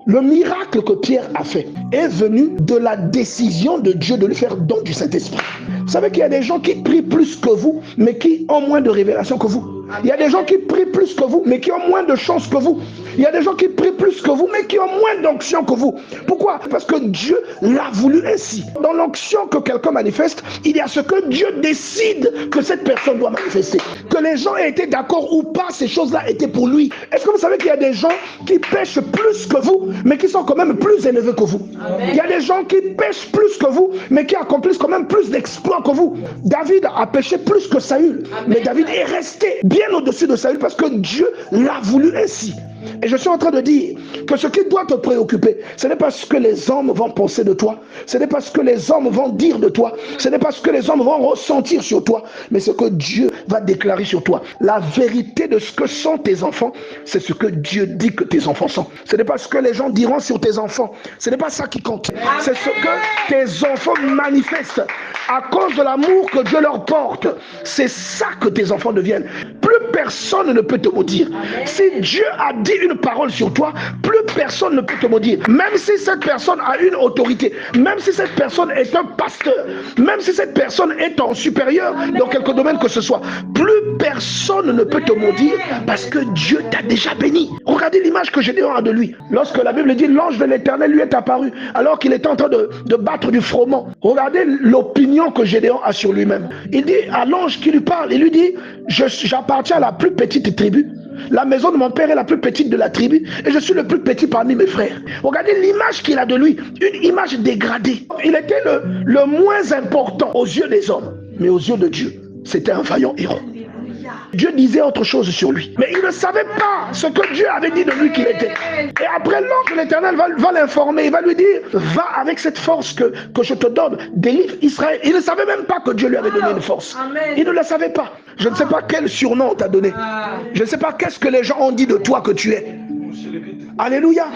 Le miracle que Pierre a fait est venu de la décision de Dieu de lui faire don du Saint-Esprit. Vous savez qu'il y a des gens qui prient plus que vous, mais qui ont moins de révélation que vous. Il y a des gens qui prient plus que vous, mais qui ont moins de chance que vous. Il y a des gens qui prient plus que vous, mais qui ont moins d'onction que vous. Pourquoi? Parce que Dieu l'a voulu ainsi. Dans l'onction que quelqu'un manifeste, il y a ce que Dieu décide que cette personne doit manifester. Que les gens aient été d'accord ou pas, ces choses-là étaient pour lui. Est-ce que vous savez qu'il y a des gens qui pêchent plus que vous, mais qui sont quand même plus élevés que vous? Amen. Il y a des gens qui pêchent plus que vous, mais qui accomplissent quand même plus d'exploits que vous. David a péché plus que Saül, mais David est resté bien au-dessus de Saül parce que Dieu l'a voulu ainsi. Et je suis en train de dire que ce qui doit te préoccuper, ce n'est pas ce que les hommes vont penser de toi, ce n'est pas ce que les hommes vont dire de toi, ce n'est pas ce que les hommes vont ressentir sur toi, mais ce que Dieu va déclarer sur toi. La vérité de ce que sont tes enfants, c'est ce que Dieu dit que tes enfants sont. Ce n'est pas ce que les gens diront sur tes enfants, ce n'est pas ça qui compte. C'est ce que tes enfants manifestent à cause de l'amour que Dieu leur porte. C'est ça que tes enfants deviennent. Plus personne ne peut te maudire. Si Dieu a dit une parole sur toi, plus personne ne peut te maudire. Même si cette personne a une autorité, même si cette personne est un pasteur, même si cette personne est ton supérieur dans quelque domaine que ce soit, plus personne ne peut te maudire parce que Dieu t'a déjà béni. Regardez l'image que Gédéon a de lui. Lorsque la Bible dit l'ange de l'Éternel lui est apparu alors qu'il était en train de battre du froment. Regardez l'opinion que Gédéon a sur lui-même. Il dit à l'ange qui lui parle, il lui dit: j'appartiens à la plus petite tribu. La maison de mon père est la plus petite de la tribu et je suis le plus petit parmi mes frères. Regardez l'image qu'il a de lui, une image dégradée. Il était le moins important aux yeux des hommes, mais aux yeux de Dieu, c'était un vaillant héros. Dieu disait autre chose sur lui, mais il ne savait pas ce que Dieu avait dit de lui qu'il était. Et après, l'ange de l'Éternel va l'informer, il va lui dire: va avec cette force que je te donne, délivre Israël. Il ne savait même pas que Dieu lui avait donné une force. Il ne le savait pas. Je ne sais pas quel surnom on t'a donné. Je ne sais pas qu'est-ce que les gens ont dit de toi que tu es. Alléluia.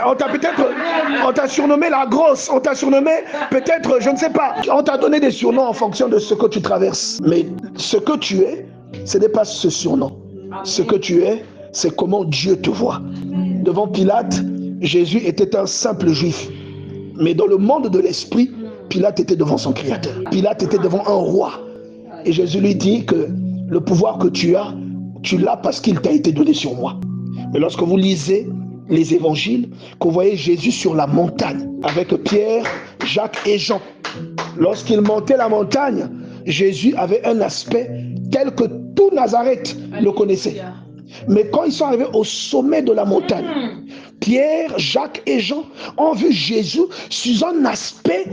On t'a surnommé la grosse, on t'a surnommé peut-être, je ne sais pas. On t'a donné des surnoms en fonction de ce que tu traverses. Mais ce que tu es, ce n'est pas ce surnom. Ce que tu es, c'est comment Dieu te voit. Devant Pilate, Jésus était un simple juif. Mais dans le monde de l'esprit, Pilate était devant son Créateur. Pilate était devant un roi. Et Jésus lui dit que le pouvoir que tu l'as parce qu'il t'a été donné sur moi. Mais lorsque vous lisez les évangiles, que vous voyez Jésus sur la montagne avec Pierre, Jacques et Jean. Lorsqu'il montait la montagne, Jésus avait un aspect tel que tout Nazareth le connaissait. Mais quand ils sont arrivés au sommet de la montagne, Pierre, Jacques et Jean ont vu Jésus sous un aspect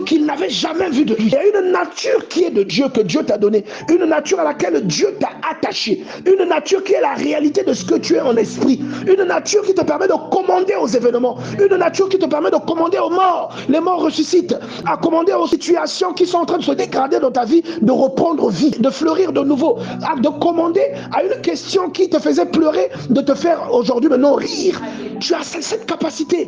qu'ils n'avaient jamais vu de lui. Il y a une nature qui est de Dieu, que Dieu t'a donnée. Une nature à laquelle Dieu t'a attaché. Une nature qui est la réalité de ce que tu es en esprit. Une nature qui te permet de commander aux événements. Une nature qui te permet de commander aux morts. Les morts ressuscitent. À commander aux situations qui sont en train de se dégrader dans ta vie, de reprendre vie, de fleurir de nouveau. De commander à une question qui te faisait pleurer, de te faire aujourd'hui maintenant rire. Tu as cette capacité.